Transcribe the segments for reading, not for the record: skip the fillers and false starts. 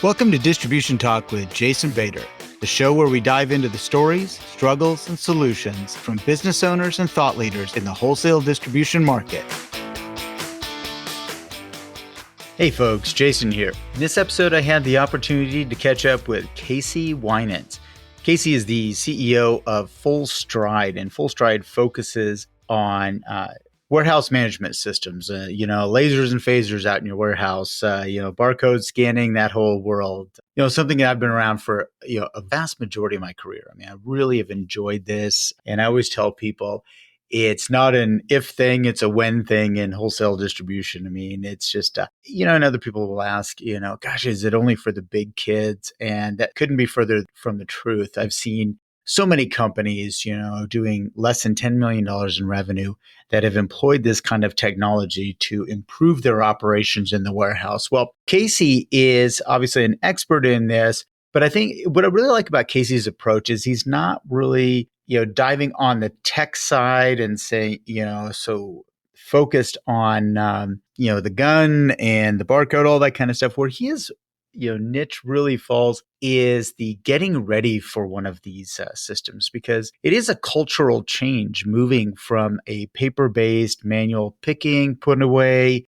Welcome to Distribution Talk with Jason Vader, the show where we dive into the stories, struggles, and solutions from business owners and thought leaders in the wholesale distribution market. Hey folks, Jason here. In this episode, I had the opportunity to catch up with Casey Winans. Casey is the CEO of Fullstride, and Fullstride focuses on warehouse management systems, lasers and phasers out in your warehouse, barcode scanning, that whole world. Something that I've been around for, a vast majority of my career. I really have enjoyed this. And I always tell people it's not an if thing, it's a when thing in wholesale distribution. It's just, and other people will ask, gosh, is it only for the big kids? And that couldn't be further from the truth. I've seen so many companies, doing less than $10 million in revenue that have employed this kind of technology to improve their operations in the warehouse. Well, Casey is obviously an expert in this, but I think what I really like about Casey's approach is he's not really, diving on the tech side and saying, so focused on, the gun and the barcode, all that kind of stuff, where he is niche really falls is the getting ready for one of these systems, because it is a cultural change moving from a paper-based manual picking, put away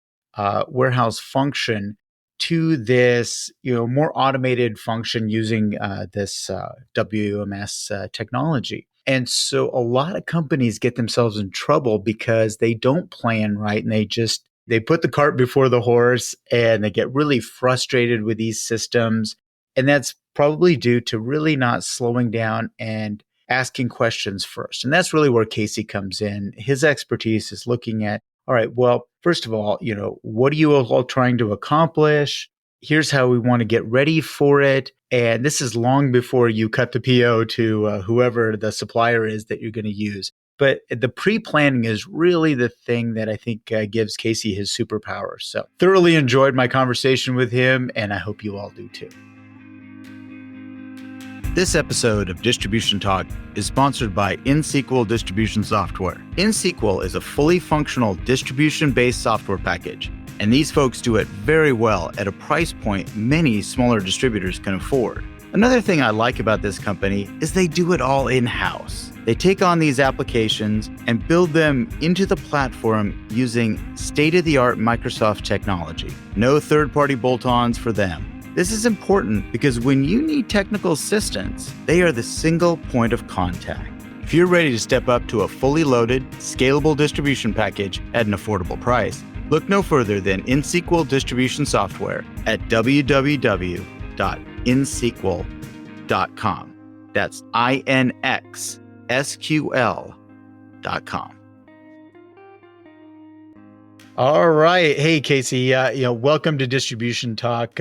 warehouse function to this, more automated function using this WMS technology. And so a lot of companies get themselves in trouble because they don't plan right, and they put the cart before the horse, and they get really frustrated with these systems. And that's probably due to really not slowing down and asking questions first. And that's really where Casey comes in. His expertise is looking at, all right, well, first of all, what are you all trying to accomplish? Here's how we want to get ready for it. And this is long before you cut the PO to whoever the supplier is that you're going to use. But the pre-planning is really the thing that I think gives Casey his superpower. So thoroughly enjoyed my conversation with him, and I hope you all do too. This episode of Distribution Talk is sponsored by InSQL Distribution Software. InSQL is a fully functional distribution-based software package, and these folks do it very well at a price point many smaller distributors can afford. Another thing I like about this company is they do it all in-house. They take on these applications and build them into the platform using state-of-the-art Microsoft technology. No third-party bolt-ons for them. This is important because when you need technical assistance, they are the single point of contact. If you're ready to step up to a fully loaded, scalable distribution package at an affordable price, look no further than InSQL Distribution Software at www.insql.com. That's INXSQL.com. All right. Hey, Casey, welcome to Distribution Talk.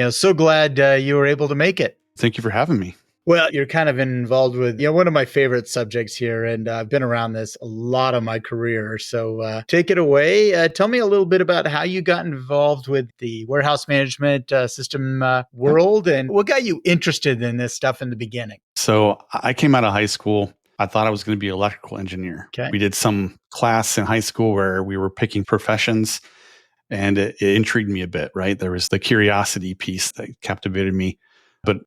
So glad you were able to make it. Thank you for having me. Well, you're kind of involved with, one of my favorite subjects here, and I've been around this a lot of my career. So take it away. Tell me a little bit about how you got involved with the warehouse management system world, and what got you interested in this stuff in the beginning. So I came out of high school. I thought I was going to be an electrical engineer. Okay. We did some class in high school where we were picking professions, and it intrigued me a bit, right? There was the curiosity piece that captivated me. But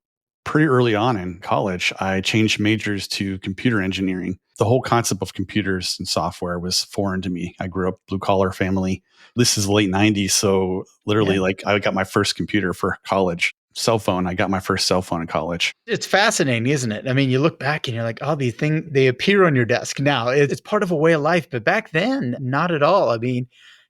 pretty early on in college, I changed majors to computer engineering. The whole concept of computers and software was foreign to me. I grew up blue collar family. This is the late 90s. So literally, I got my first computer for college. Cell phone. I got my first cell phone in college. It's fascinating, isn't it? You look back and you're like, oh, these things, they appear on your desk now. It's part of a way of life. But back then, not at all.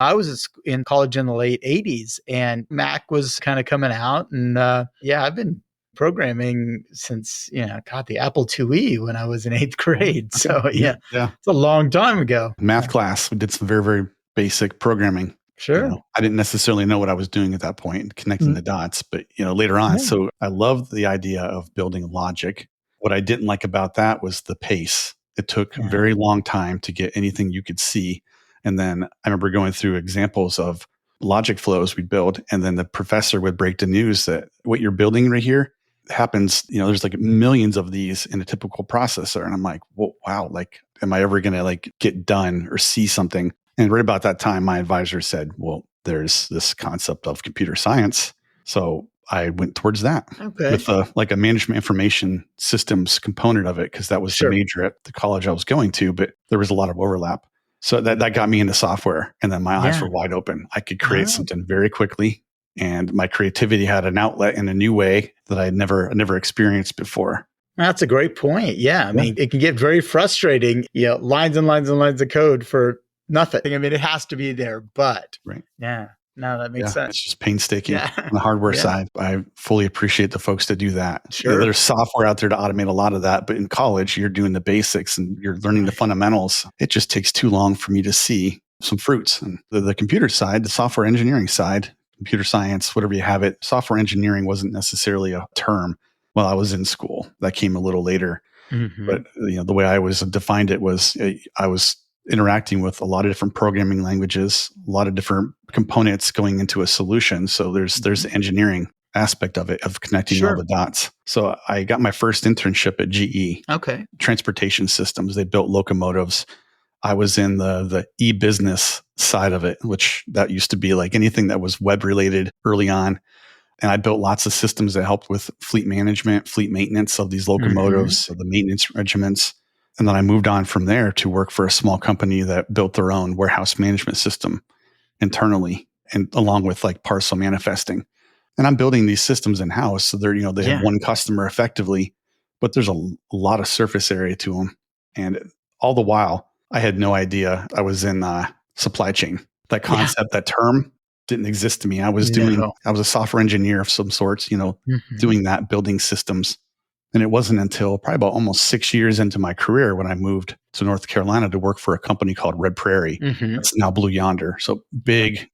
I was in college in the late 80s, and Mac was kind of coming out. And I've been programming since, the Apple IIe when I was in 8th grade. Okay. So Yeah. It's a long time ago. Math class. We did some very, very basic programming. Sure. I didn't necessarily know what I was doing at that point, connecting the dots, but later on. Yeah. So I loved the idea of building logic. What I didn't like about that was the pace. It took a very long time to get anything you could see. And then I remember going through examples of logic flows we build, and then the professor would break the news that what you're building right here happens, there's like millions of these in a typical processor. And I'm like, well, wow, am I ever going to get done or see something? And right about that time, my advisor said, well, there's this concept of computer science. So I went towards that Okay. with like a management information systems component of it, because that was the Sure. major at the college I was going to, but there was a lot of overlap. So that got me into software, and then my eyes Yeah. were wide open. I could create Oh, something very quickly, and my creativity had an outlet in a new way that I never experienced before. that's a great point. Yeah. I Yeah. mean, it can get very frustrating, lines and lines and lines of code for nothing. I mean, it has to be there, but Right. yeah, no, that makes Yeah, sense. it's just painstaking Yeah. on the hardware Yeah. side. I fully appreciate the folks that do that. Sure. There's software out there to automate a lot of that, but in college, you're doing the basics and you're learning the Right. fundamentals. It just takes too long for me to see some fruits. And the computer side, the software engineering side, computer science, whatever you have it, software engineering wasn't necessarily a term while I was in school. That came a little later. Mm-hmm. But the way I was defined it was I was interacting with a lot of different programming languages, a lot of different components going into a solution. So there's the engineering aspect of it, of connecting all Sure. the dots. So I got my first internship at GE, Okay. transportation systems. They built locomotives. I was in the e-business side of it, which that used to be like anything that was web related early on. And I built lots of systems that helped with fleet management, fleet maintenance of these Mm-hmm. locomotives, of the maintenance regiments. And then I moved on from there to work for a small company that built their own warehouse management system internally, and along with like parcel manifesting. And I'm building these systems in house. So they have Yeah. one customer effectively, but there's a lot of surface area to them. And all the while, I had no idea I was in supply chain. That Yeah. concept, that term didn't exist to me. I was No. a software engineer of some sorts, Mm-hmm. doing that, building systems. And it wasn't until probably about almost 6 years into my career when I moved to North Carolina to work for a company called Red Prairie. Mm-hmm. That's now Blue Yonder. So big,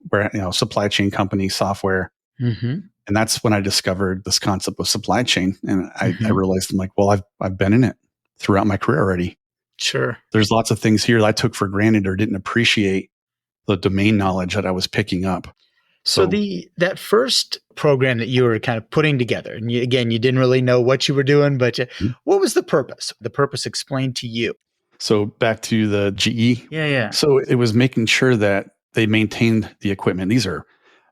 supply chain company software. Mm-hmm. And that's when I discovered this concept of supply chain. And I Mm-hmm. realized, I'm like, well, I've been in it throughout my career already. Sure. There's lots of things here that I took for granted or didn't appreciate the domain knowledge that I was picking up. So So, that first program that you were kind of putting together, and again, you didn't really know what you were doing, but what was the purpose? The purpose explained to you. so back to the GE. Yeah, yeah. So it was making sure that they maintained the equipment. These are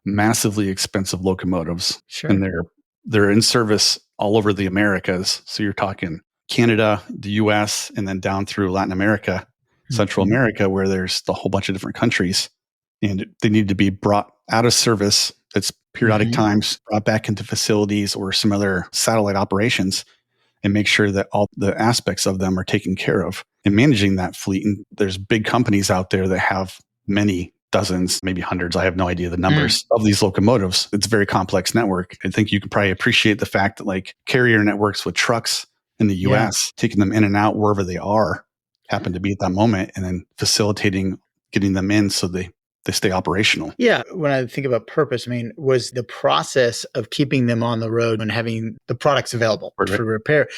massively expensive locomotives, and Sure. they're in service all over the Americas. So you're talking Canada, the US, and then down through Latin America, Central Mhm. America, where there's a whole bunch of different countries. And they need to be brought out of service. It's periodic Mhm. times, brought back into facilities or some other satellite operations, and make sure that all the aspects of them are taken care of. And managing that fleet, and there's big companies out there that have many dozens, maybe hundreds, I have no idea the Mm. numbers of these locomotives. It's a very complex network. I think you can probably appreciate the fact that like carrier networks with trucks in the Yeah. US, taking them in and out wherever they are, happen to be at that moment, and then facilitating getting them in so they stay operational. Yeah. When I think about purpose, I mean, was the process of keeping them on the road and having the products available Right. for repair,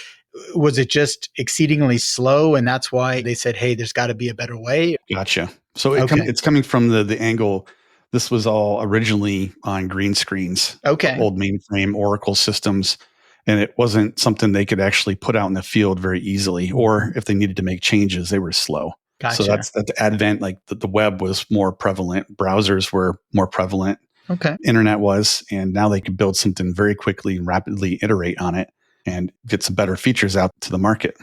was it just exceedingly slow? And that's why they said, hey, there's got to be a better way? Gotcha. So Okay. it's coming from the angle. This was all originally on green screens, Okay. old mainframe Oracle systems, and it wasn't something they could actually put out in the field very easily. Or if they needed to make changes, they were slow. So Gotcha. that's the advent. Like the web was more prevalent, browsers were more prevalent, Okay. internet was, and now they could build something very quickly and rapidly iterate on it and get some better features out to the market.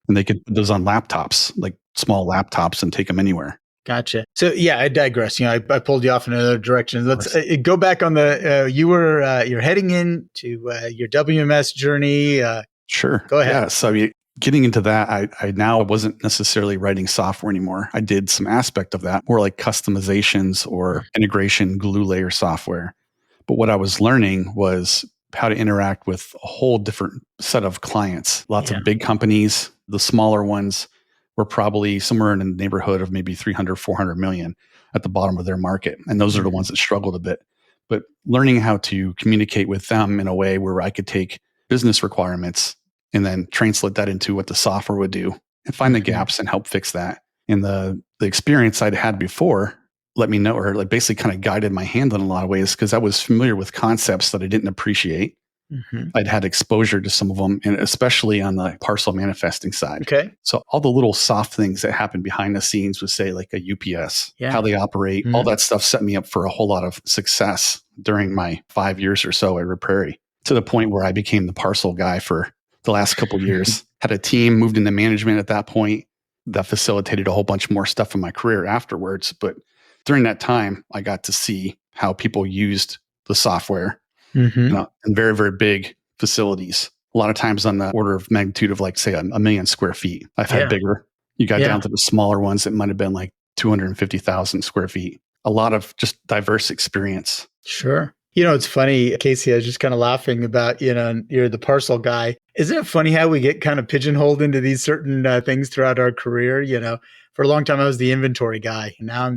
And they could put those on laptops, like small laptops, and take them anywhere. Gotcha. So yeah, I digress. I pulled you off in another direction. Let's Course. go back on the. You're heading into your WMS journey. Sure. Go ahead. Yeah. So getting into that, I now wasn't necessarily writing software anymore. I did some aspect of that, more like customizations or integration glue layer software. But what I was learning was how to interact with a whole different set of clients. Lots Yeah. of big companies, the smaller ones were probably somewhere in the neighborhood of maybe 300, 400 million at the bottom of their market. And those are the ones that struggled a bit. But learning how to communicate with them in a way where I could take business requirements and then translate that into what the software would do and find the gaps and help fix that. And the experience I'd had before let me know, or like basically kind of guided my hand in a lot of ways, because I was familiar with concepts that I didn't appreciate. Mm-hmm. I'd had exposure to some of them, and especially on the parcel manifesting side. Okay. So all the little soft things that happen behind the scenes with, say, like a UPS, Yeah. how they operate, all that stuff set me up for a whole lot of success during my 5 years or so at Red Prairie. to the point where I became the parcel guy for the last couple of years. Had a team, moved into management at that point. That facilitated a whole bunch more stuff in my career afterwards. But during that time, I got to see how people used the software in very, very big facilities. A lot of times on the order of magnitude of like, say, a million square feet. I've had bigger. You got down to the smaller ones that might have been like 250,000 square feet. A lot of just diverse experience. Sure. It's funny, Casey, I was just kind of laughing about, you're the parcel guy. Isn't it funny how we get kind of pigeonholed into these certain things throughout our career? For a long time, I was the inventory guy. And now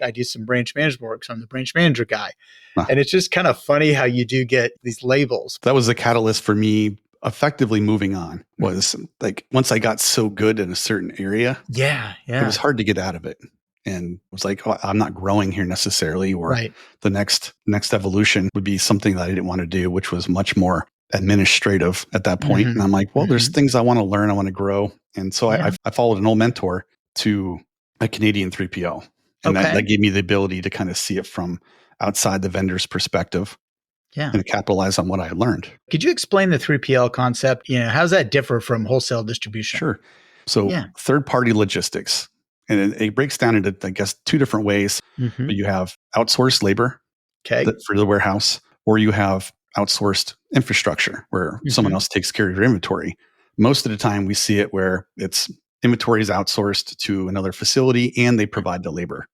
I do some branch management work. So I'm the branch manager guy. Huh. And it's just kind of funny how you do get these labels. That was the catalyst for me effectively moving on, was like, once I got so good in a certain area, it was hard to get out of it. And it was like, oh, I'm not growing here necessarily, or the next evolution would be something that I didn't want to do, which was much more administrative at that point. And I'm like, well, there's things I want to learn, I want to grow. And so I followed an old mentor to a Canadian 3PL. And that gave me the ability to kind of see it from outside the vendor's perspective and capitalize on what I learned. Could you explain the 3PL concept? How does that differ from wholesale distribution? Sure. So third-party logistics. And it breaks down into, I guess, two different ways. But you have outsourced labor for the warehouse, or you have outsourced infrastructure where someone else takes care of your inventory. Most of the time we see it where it's inventory is outsourced to another facility and they provide the labor.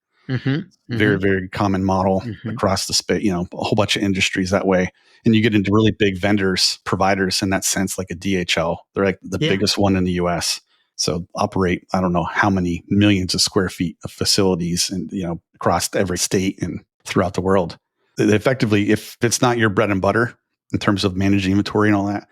Very, very common model across the space, a whole bunch of industries that way. And you get into really big vendors, providers in that sense, like a DHL. They're like the biggest one in the US. So operate, I don't know how many millions of square feet of facilities and, across every state and throughout the world. Effectively, if it's not your bread and butter in terms of managing inventory and all that,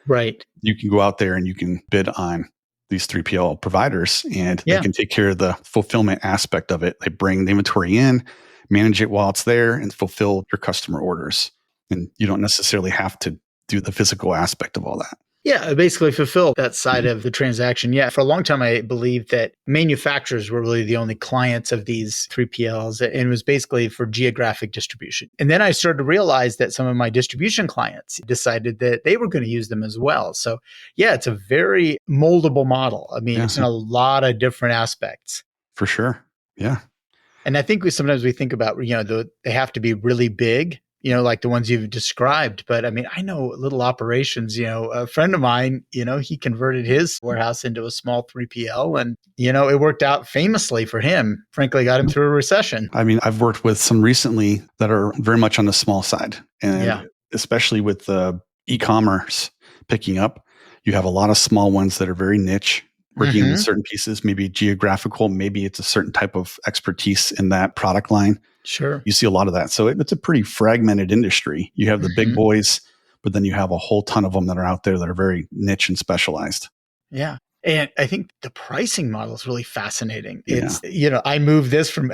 you can go out there and you can bid on these 3PL providers and they can take care of the fulfillment aspect of it. They bring the inventory in, manage it while it's there, and fulfill your customer orders. And you don't necessarily have to do the physical aspect of all that. Yeah, basically fulfill that side of the transaction. Yeah, for a long time, I believed that manufacturers were really the only clients of these 3PLs, and it was basically for geographic distribution. And then I started to realize that some of my distribution clients decided that they were going to use them as well. So yeah, it's a very moldable model. I mean, it's in a lot of different aspects. For sure. Yeah. And I think sometimes we think about, they have to be really big, like the ones you've described. But I mean, I know little operations, a friend of mine, he converted his warehouse into a small 3PL and, it worked out famously for him, frankly, got him through a recession. I mean, I've worked with some recently that are very much on the small side. And especially with the e-commerce picking up, you have a lot of small ones that are very niche, working in certain pieces, maybe geographical, maybe it's a certain type of expertise in that product line. Sure. You see a lot of that. So it's a pretty fragmented industry. You have the big boys, but then you have a whole ton of them that are out there that are very niche and specialized. Yeah. And I think the pricing model is really fascinating. It's, I move this from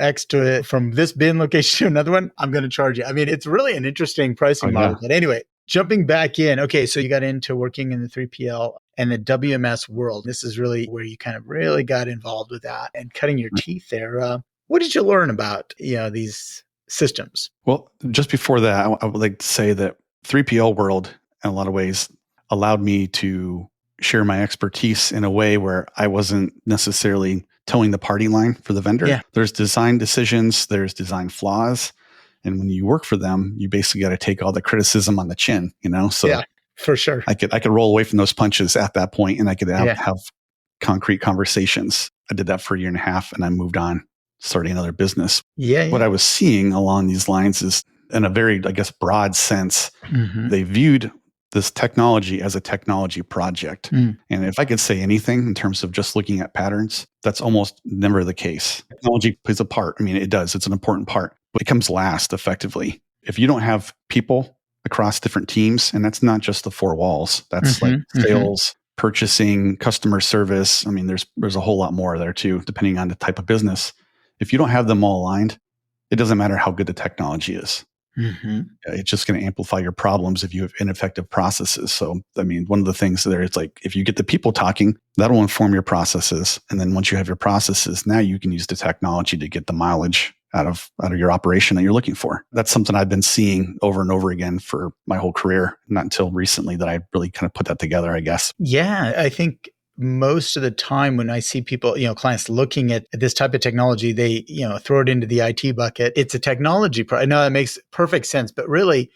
from this bin location to another one, I'm going to charge you. I mean, it's really an interesting pricing model. But anyway, jumping back in. Okay. So you got into working in the 3PL and the WMS world. This is really where you kind of really got involved with that and cutting your teeth there. What did you learn about, these systems? Well, just before that, I would like to say that 3PL world, in a lot of ways, allowed me to share my expertise in a way where I wasn't necessarily towing the party line for the vendor. Yeah. There's design decisions, there's design flaws. And when you work for them, you basically got to take all the criticism on the chin, So yeah, for sure. I could roll away from those punches at that point and I could have concrete conversations. I did that for a year and a half and I moved on, starting another business. What I was seeing along these lines is, in a very, I guess, broad sense, they viewed this technology as a technology project. And if I could say anything in terms of just looking at patterns, that's almost never the case. Technology plays a part. I mean, it does. It's an important part, but it comes last effectively. If you don't have people across different teams, and that's not just the four walls, that's like sales, purchasing, customer service. I mean, there's a whole lot more there too, depending on the type of business. If you don't have them all aligned, it doesn't matter how good the technology is. It's just going to amplify your problems if you have ineffective processes. So, I mean, one of the things there is like, if you get the people talking, that'll inform your processes. And then once you have your processes, now you can use the technology to get the mileage out of your operation that you're looking for. That's something I've been seeing over and over again for my whole career, not until recently that I really kind of put that together, I guess. Yeah, I think most of the time when I see people, clients looking at this type of technology, they, throw it into the IT bucket. It's a technology. I know that makes perfect sense, but really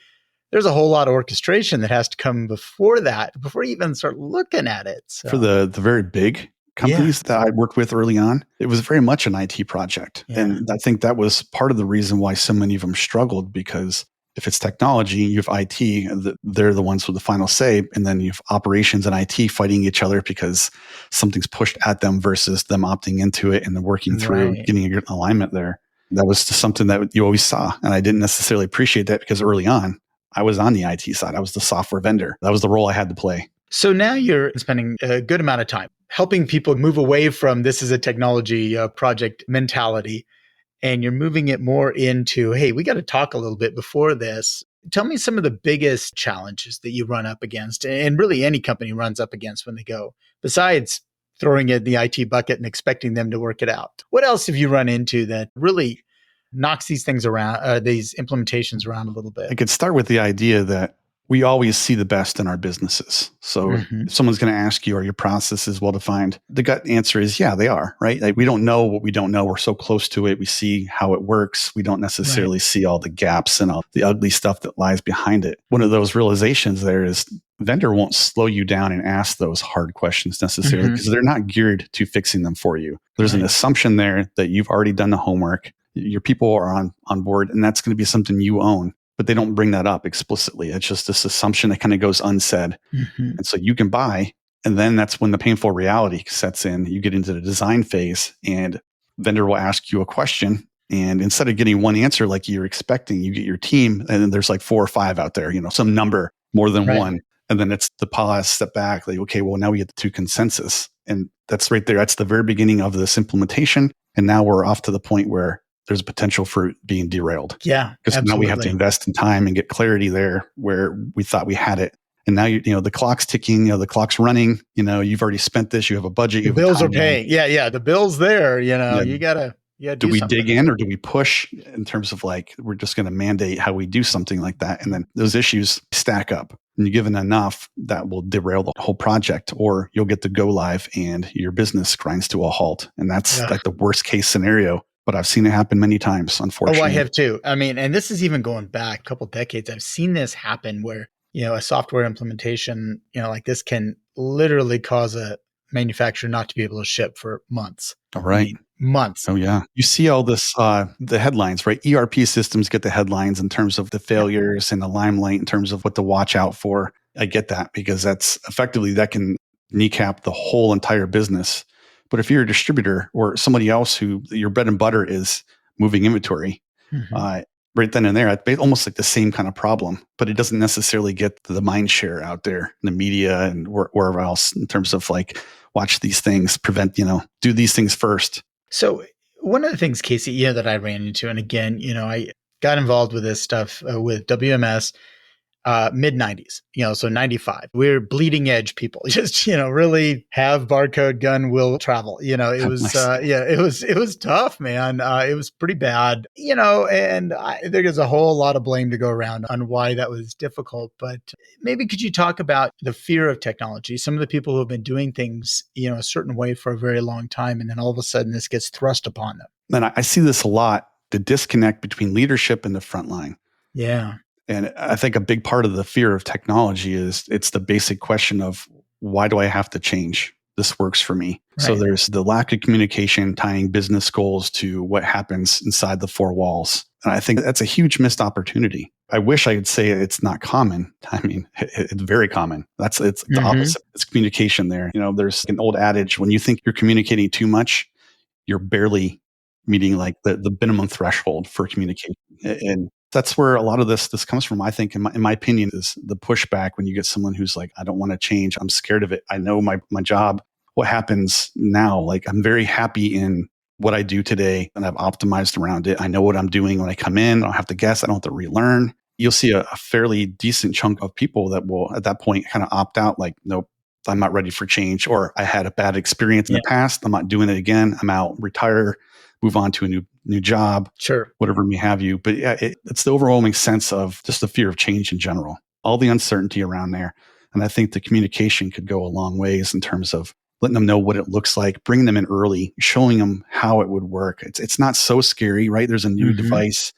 there's a whole lot of orchestration that has to come before that, before you even start looking at it. So, for the very big companies that I worked with early on, it was very much an IT project. Yeah. And I think that was part of the reason why so many of them struggled, because if it's technology, you have IT, they're the ones with the final say. And then you have operations and IT fighting each other because something's pushed at them versus them opting into it and then working through getting a good alignment there. That was just something that you always saw. And I didn't necessarily appreciate that because early on, I was on the IT side. I was the software vendor. That was the role I had to play. So now you're spending a good amount of time helping people move away from this is a technology project mentality, and you're moving it more into, hey, we got to talk a little bit before this. Tell me some of the biggest challenges that you run up against, and really any company runs up against when they go, besides throwing it in the IT bucket and expecting them to work it out. What else have you run into that really knocks these things around, these implementations around a little bit? I could start with the idea that we always see the best in our businesses. So if someone's going to ask you, are your processes well defined? The gut answer is, yeah, they are, right? Like, we don't know what we don't know. We're so close to it. We see how it works. We don't necessarily see all the gaps and all the ugly stuff that lies behind it. One of those realizations there is vendor won't slow you down and ask those hard questions necessarily because they're not geared to fixing them for you. There's an assumption there that you've already done the homework. Your people are on board, and that's going to be something you own. But they don't bring that up explicitly. It's just this assumption that kind of goes unsaid. And so you can buy, and then that's when the painful reality sets in. You get into the design phase, and vendor will ask you a question. And instead of getting one answer like you're expecting, you get your team, and then there's like 4 or 5 out there, some number more than one. And then it's the pause, step back, like, okay, well, now we get to consensus. And that's right there. That's the very beginning of this implementation. And now we're off to the point where there's a potential for being derailed. Yeah. Because now we have to invest in time and get clarity there where we thought we had it. And now the clock's ticking, the clock's running, you've already spent this, you have a budget, the bills are paying. Yeah. The bill's there, you gotta do we dig in or do we push in terms of like, we're just going to mandate how we do something like that? And then those issues stack up, and you're given enough that will derail the whole project, or you'll get to go live and your business grinds to a halt. And that's like the worst case scenario. But I've seen it happen many times, unfortunately. Oh, I have too. I mean, and this is even going back a couple of decades. I've seen this happen where, a software implementation, like this can literally cause a manufacturer not to be able to ship for months. All right. I mean, months. Oh, yeah. You see all this, the headlines, right? ERP systems get the headlines in terms of the failures and the limelight in terms of what to watch out for. I get that because that's effectively, that can kneecap the whole entire business. But if you're a distributor or somebody else who your bread and butter is moving inventory, right then and there, it's almost like the same kind of problem, but it doesn't necessarily get the mind share out there in the media and wherever else in terms of like, watch these things, prevent, do these things first. So one of the things, Casey, that I ran into, and again, I got involved with this stuff with WMS, mid 90s, so 95. We're bleeding edge people, just, really have barcode gun will travel. It was, it was tough, man. It was pretty bad, and there's a whole lot of blame to go around on why that was difficult. But maybe could you talk about the fear of technology? Some of the people who have been doing things, a certain way for a very long time, and then all of a sudden this gets thrust upon them. And I see this a lot, the disconnect between leadership and the front line. Yeah. And I think a big part of the fear of technology is it's the basic question of, why do I have to change? This works for me. Right. So there's the lack of communication tying business goals to what happens inside the 4 walls. And I think that's a huge missed opportunity. I wish I could say it's not common. I mean, it's very common. It's the opposite. It's communication there. There's an old adage, when you think you're communicating too much, you're barely meeting like the minimum threshold for communication. And that's where a lot of this comes from, I think, in my opinion, is the pushback when you get someone who's like, I don't want to change. I'm scared of it. I know my job. What happens now? Like, I'm very happy in what I do today, and I've optimized around it. I know what I'm doing when I come in. I don't have to guess. I don't have to relearn. You'll see a fairly decent chunk of people that will, at that point, kind of opt out, like, nope, I'm not ready for change, or I had a bad experience in the past. I'm not doing it again. I'm out, retire, move on to a new job, Sure. whatever may have you. But yeah, it's the overwhelming sense of just the fear of change in general, all the uncertainty around there. And I think the communication could go a long ways in terms of letting them know what it looks like, bringing them in early, showing them how it would work. It's not so scary, right? There's a new device.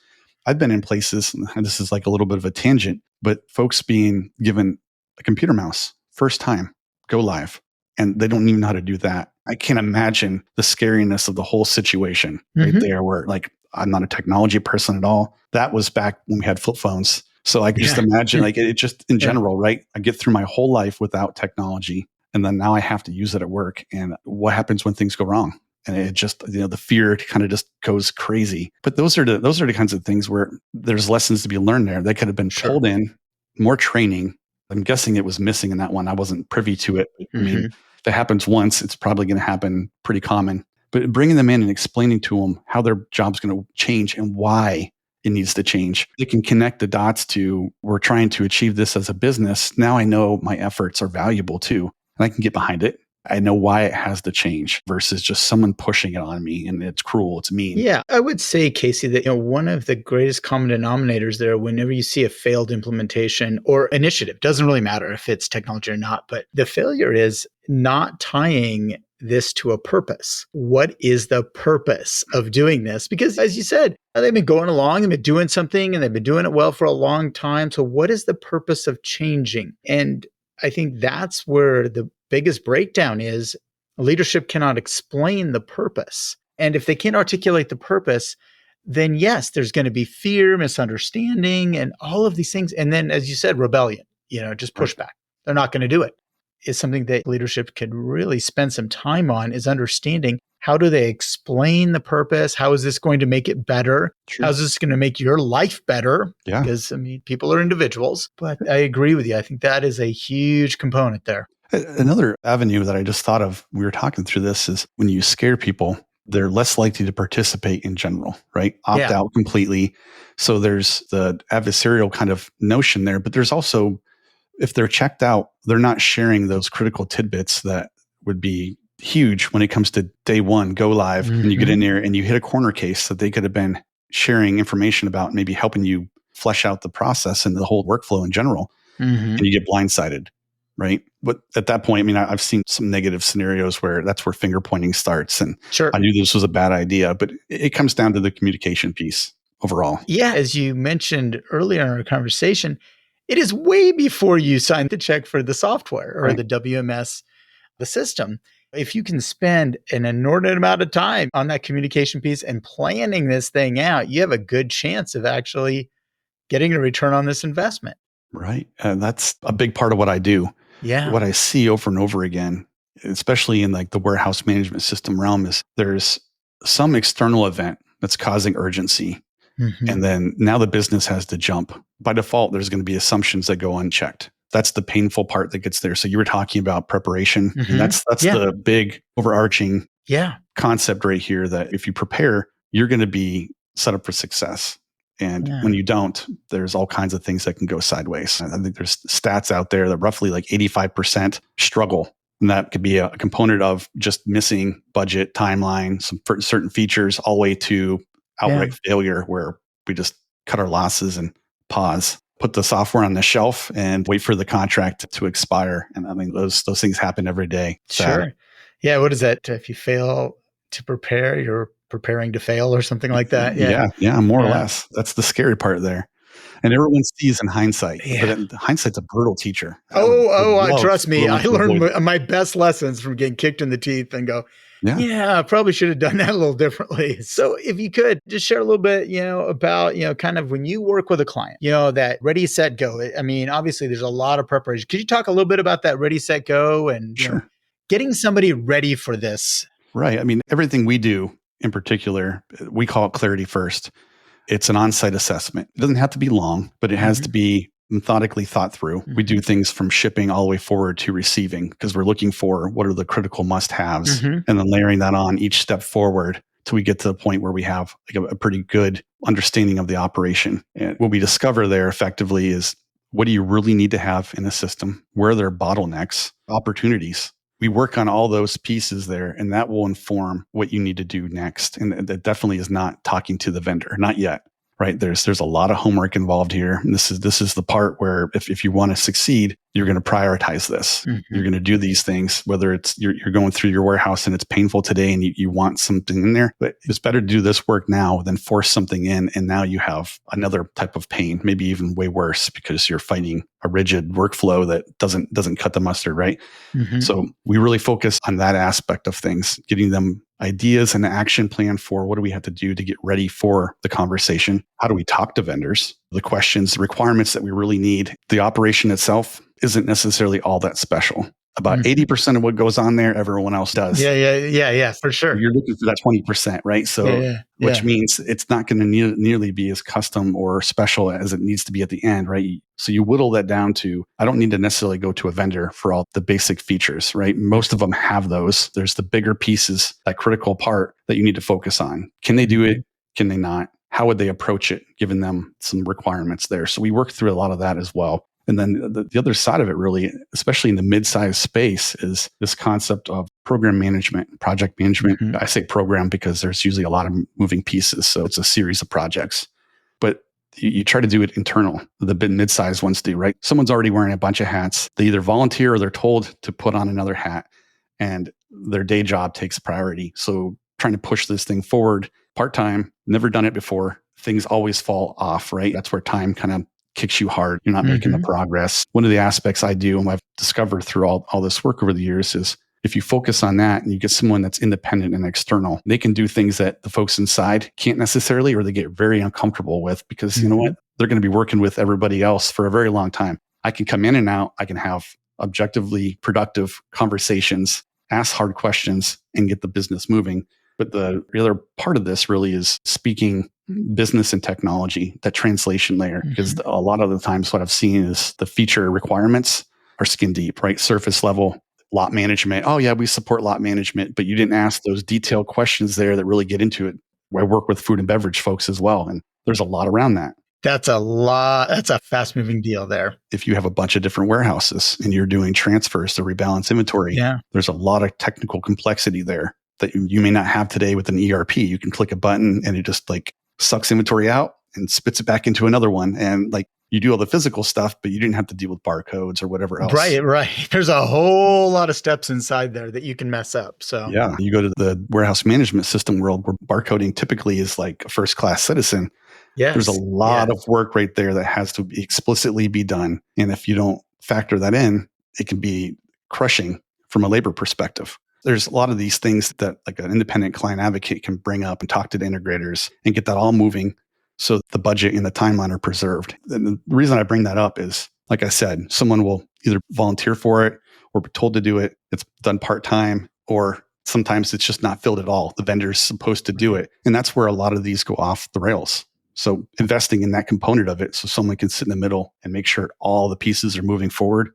I've been in places, and this is like a little bit of a tangent, but folks being given a computer mouse, first time, go live, and they don't even know how to do that. I can't imagine the scariness of the whole situation right there, where like, I'm not a technology person at all. That was back when we had flip phones. So I can just imagine like it just in general, right? I get through my whole life without technology. And then now I have to use it at work. And what happens when things go wrong? And it just, the fear kind of just goes crazy. But those are the kinds of things where there's lessons to be learned there. They could have been pulled in, more training. I'm guessing it was missing in that one. I wasn't privy to it. I mean, if it happens once, it's probably going to happen pretty common. But bringing them in and explaining to them how their job's going to change and why it needs to change. They can connect the dots to, we're trying to achieve this as a business. Now I know my efforts are valuable too, and I can get behind it. I know why it has to change versus just someone pushing it on me and it's cruel, it's mean. Yeah, I would say, Casey, that one of the greatest common denominators there, whenever you see a failed implementation or initiative, doesn't really matter if it's technology or not, but the failure is not tying this to a purpose. What is the purpose of doing this? Because as you said, they've been going along, they've been doing something, and they've been doing it well for a long time. So what is the purpose of changing? And I think that's where the biggest breakdown is. Leadership cannot explain the purpose. And if they can't articulate the purpose, then yes, there's going to be fear, misunderstanding, and all of these things. And then, as you said, rebellion, just pushback. They're not going to do it. Is something that leadership can really spend some time on, is understanding how do they explain the purpose? How is this going to make it better? How is this going to make your life better? Yeah. Because, people are individuals. But I agree with you. I think that is a huge component there. Another avenue that I just thought of, we were talking through this, is when you scare people, they're less likely to participate in general, right? Opt out completely. So there's the adversarial kind of notion there, but there's also, if they're checked out, they're not sharing those critical tidbits that would be huge when it comes to day one, go live, and you get in there and you hit a corner case that they could have been sharing information about, maybe helping you flesh out the process and the whole workflow in general, and you get blindsided, right? But at that point, I've seen some negative scenarios where that's where finger pointing starts. And I knew this was a bad idea, but it comes down to the communication piece overall. Yeah, as you mentioned earlier in our conversation, it is way before you sign the check for the software or the WMS, the system. If you can spend an inordinate amount of time on that communication piece and planning this thing out, you have a good chance of actually getting a return on this investment. Right. And that's a big part of what I do. Yeah. What I see over and over again, especially in like the warehouse management system realm, is there's some external event that's causing urgency. And then now the business has to jump. By default, there's going to be assumptions that go unchecked. That's the painful part that gets there. So you were talking about preparation. And that's the big overarching concept right here, that if you prepare, you're going to be set up for success. And when you don't, there's all kinds of things that can go sideways. I think there's stats out there that roughly like 85% struggle. And that could be a component of just missing budget, timeline, some certain features, all the way to outright failure, where we just cut our losses and pause, put the software on the shelf and wait for the contract to expire. And those things happen every day. Sure. Yeah. What is that? If you fail to prepare, you're preparing to fail or something like that. Yeah, more or less. That's the scary part there. And everyone sees in hindsight, but hindsight's a brutal teacher. Trust me. I learned my best lessons from getting kicked in the teeth and go, I probably should have done that a little differently. So if you could just share a little bit, about, kind of when you work with a client, that ready, set, go. Obviously there's a lot of preparation. Could you talk a little bit about that ready, set, go and getting somebody ready for this? Right. Everything we do in particular, we call it clarity first. It's an on-site assessment. It doesn't have to be long, but it has to be methodically thought through. We do things from shipping all the way forward to receiving, because we're looking for what are the critical must-haves, and then layering that on each step forward till we get to the point where we have like a pretty good understanding of the operation. And what we discover there effectively is, what do you really need to have in a system? Where are there bottlenecks, opportunities? we work on all those pieces there, and that will inform what you need to do next. And that definitely is not talking to the vendor, not yet. Right. There's a lot of homework involved here. And this is the part where if you want to succeed, you're going to prioritize this. You're going to do these things, whether it's you're going through your warehouse and it's painful today and you want something in there. But it's better to do this work now than force something in. And now you have another type of pain, maybe even way worse, because you're fighting a rigid workflow that doesn't cut the mustard. Right. So we really focus on that aspect of things, getting them ideas and an action plan for what do we have to do to get ready for the conversation? How do we talk to vendors? The questions, the requirements that we really need. The operation itself isn't necessarily all that special. About 80% of what goes on there, everyone else does. Yeah, for sure. You're looking for that 20%, right? So, which means it's not going to nearly be as custom or special as it needs to be at the end, right? So you whittle that down to, I don't need to necessarily go to a vendor for all the basic features, right? Most of them have those. There's the bigger pieces, that critical part that you need to focus on. Can they do it? Can they not? How would they approach it, given them some requirements there? So we work through a lot of that as well. And then the other side of it really, especially in the mid-sized space, is this concept of program management, project management. I say program because there's usually a lot of moving pieces. So it's a series of projects. But you try to do it internal. The mid-sized ones do, right? Someone's already wearing a bunch of hats. They either volunteer or they're told to put on another hat. And their day job takes priority. So trying to push this thing forward part-time, never done it before, things always fall off, right? That's where time kind of kicks you hard. You're not making the progress. One of the aspects I do and I've discovered through all this work over the years is if you focus on that and you get someone that's independent and external, they can do things that the folks inside can't necessarily, or they get very uncomfortable with because you know what? They're going to be working with everybody else for a very long time. I can come in and out. I can have objectively productive conversations, ask hard questions, and get the business moving. But the other part of this really is speaking business and technology, that translation layer, because a lot of the times what I've seen is the feature requirements are skin deep, right? Surface level, lot management. Oh yeah, we support lot management, but you didn't ask those detailed questions there that really get into it. I work with food and beverage folks as well. And there's a lot around that. That's a lot. That's a fast moving deal there. If you have a bunch of different warehouses and you're doing transfers to rebalance inventory, there's a lot of technical complexity there that you may not have today with an ERP. You can click a button and it just like sucks inventory out and spits it back into another one. And like you do all the physical stuff, but you didn't have to deal with barcodes or whatever else. Right. There's a whole lot of steps inside there that you can mess up. So yeah, you go to the warehouse management system world where barcoding typically is like a first-class citizen. Yes. There's a lot of work right there that has to explicitly be done. And if you don't factor that in, it can be crushing from a labor perspective. There's a lot of these things that like an independent client advocate can bring up and talk to the integrators and get that all moving so the budget and the timeline are preserved. And the reason I bring that up is, like I said, someone will either volunteer for it or be told to do it. It's done part-time, or sometimes it's just not filled at all. The vendor's supposed to do it. And that's where a lot of these go off the rails. So investing in that component of it so someone can sit in the middle and make sure all the pieces are moving forward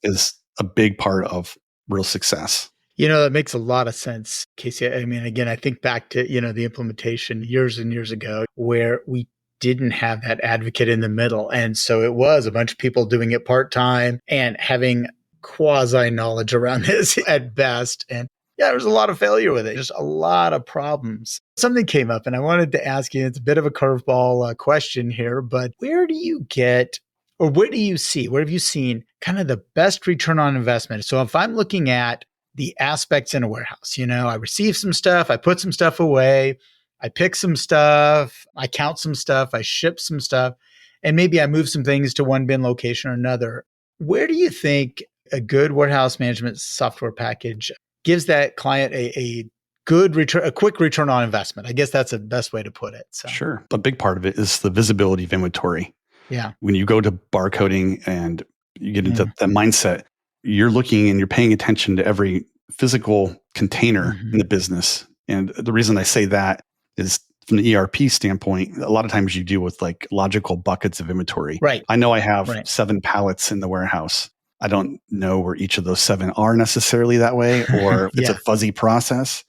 is a big part of real success. You know, that makes a lot of sense, Casey. I mean, again, I think back to, the implementation years and years ago where we didn't have that advocate in the middle. And so it was a bunch of people doing it part-time and having quasi knowledge around this at best. And there was a lot of failure with it, just a lot of problems. Something came up and I wanted to ask you, it's a bit of a curveball question here, but where do you get, or where do you see, where have you seen kind of the best return on investment? So if I'm looking at the aspects in a warehouse, I receive some stuff, I put some stuff away, I pick some stuff, I count some stuff, I ship some stuff, and maybe I move some things to one bin location or another. Where do you think a good warehouse management software package gives that client a good return, a quick return on investment? I guess that's the best way to put it. So. Sure. A big part of it is the visibility of inventory. Yeah. When you go to barcoding and you get into that mindset, you're looking and you're paying attention to every physical container in the business. And the reason I say that is from the ERP standpoint, a lot of times you deal with like logical buckets of inventory. Right. I know I have 7 pallets in the warehouse. I don't know where each of those 7 are necessarily that way, or it's a fuzzy process,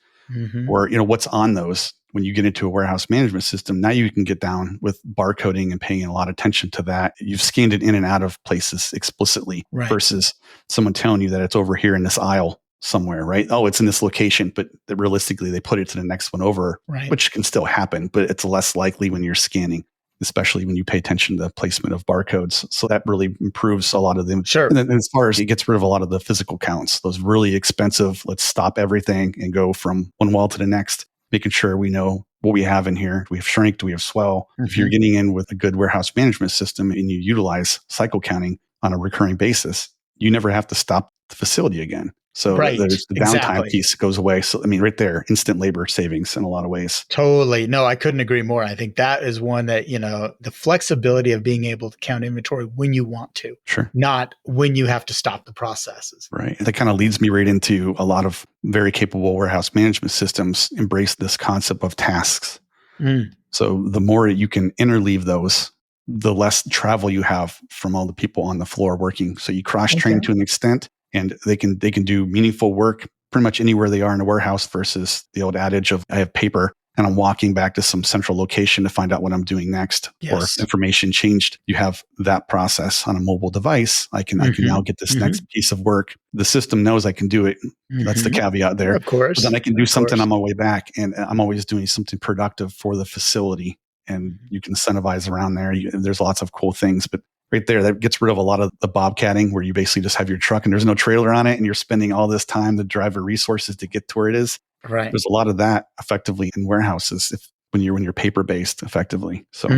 or what's on those. When you get into a warehouse management system, now you can get down with barcoding and paying a lot of attention to that. You've scanned it in and out of places explicitly versus someone telling you that it's over here in this aisle somewhere, right? Oh, it's in this location, but realistically, they put it to the next one over, Right. which can still happen, but it's less likely when you're scanning, especially when you pay attention to the placement of barcodes. So that really improves a lot of them. Sure. And then as far as it gets rid of a lot of the physical counts, those really expensive, let's stop everything and go from one wall to the next, making sure we know what we have in here. Do we have shrink? Do we have swell? If you're getting in with a good warehouse management system and you utilize cycle counting on a recurring basis, you never have to stop the facility again. So there's the downtime piece goes away. So, I mean, right there, instant labor savings in a lot of ways. Totally. No, I couldn't agree more. I think that is one that, the flexibility of being able to count inventory when you want to, not when you have to stop the processes. Right. That kind of leads me right into a lot of very capable warehouse management systems embrace this concept of tasks. So the more you can interleave those, the less travel you have from all the people on the floor working. So you cross-train to an extent, and they can do meaningful work pretty much anywhere they are in a warehouse versus the old adage of I have paper and I'm walking back to some central location to find out what I'm doing next, or if information changed. You have that process on a mobile device. I can now get this next piece of work. The system knows I can do it. That's the caveat there. Of course. But then I can do something on my way back, and I'm always doing something productive for the facility. And you can incentivize around there. There's lots of cool things, but right there, that gets rid of a lot of the bobcatting where you basically just have your truck and there's no trailer on it and you're spending all this time, the driver resources to get to where it is. Right. There's a lot of that effectively in warehouses when you're paper based effectively. So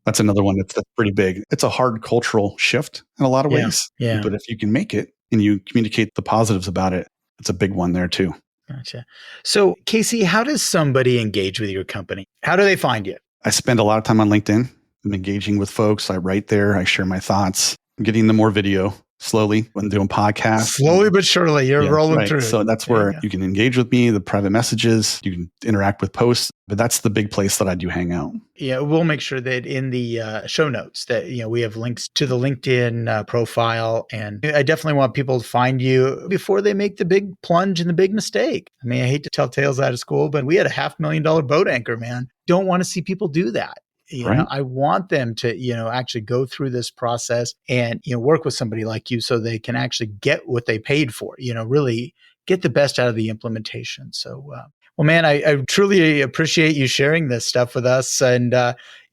that's another one that's pretty big. It's a hard cultural shift in a lot of ways. Yeah. But if you can make it and you communicate the positives about it, it's a big one there too. Gotcha. So Casey, how does somebody engage with your company? How do they find you? I spend a lot of time on LinkedIn. I'm engaging with folks. I write there. I share my thoughts. I'm getting the more video slowly when doing podcasts. Slowly but surely, you're rolling through. So that's where you can engage with me, the private messages. You can interact with posts. But that's the big place that I do hang out. Yeah, we'll make sure that in the show notes that we have links to the LinkedIn profile. And I definitely want people to find you before they make the big plunge and the big mistake. I mean, I hate to tell tales out of school, but we had a $500,000 boat anchor, man. Don't want to see people do that. I want them to, actually go through this process and, work with somebody like you so they can actually get what they paid for, really get the best out of the implementation. So, well, man, I truly appreciate you sharing this stuff with us. And,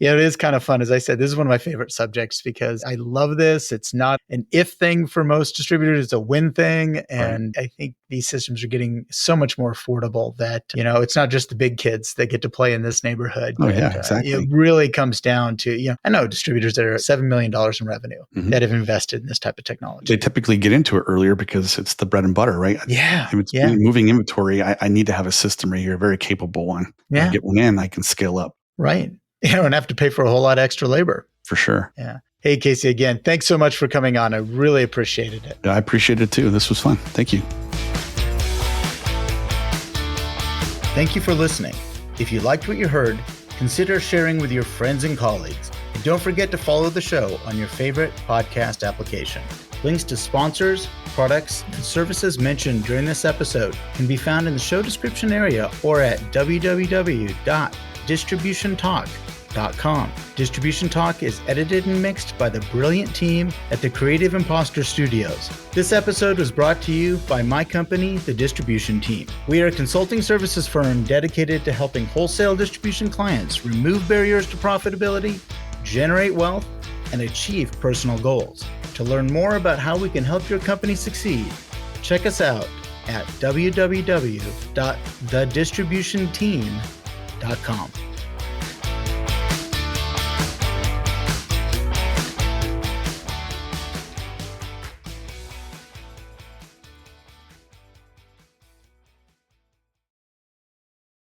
it is kind of fun. As I said, this is one of my favorite subjects because I love this. It's not an if thing for most distributors. It's a when thing. And I think these systems are getting so much more affordable that, it's not just the big kids that get to play in this neighborhood. Oh, yeah, exactly. It really comes down to, I know distributors that are $7 million in revenue that have invested in this type of technology. They typically get into it earlier because it's the bread and butter, right? Yeah. If it's moving inventory, I need to have a system right here, a very capable one. Yeah. I get one in, I can scale up. Right. You don't have to pay for a whole lot of extra labor. For sure. Yeah. Hey, Casey, again, thanks so much for coming on. I really appreciated it. I appreciate it too. This was fun. Thank you. Thank you for listening. If you liked what you heard, consider sharing with your friends and colleagues. And don't forget to follow the show on your favorite podcast application. Links to sponsors, products, and services mentioned during this episode can be found in the show description area or at www.distributiontalk.com. Distribution Talk is edited and mixed by the brilliant team at the Creative Imposter Studios. This episode was brought to you by my company, The Distribution Team. We are a consulting services firm dedicated to helping wholesale distribution clients remove barriers to profitability, generate wealth, and achieve personal goals. To learn more about how we can help your company succeed, check us out at www.thedistributionteam.com.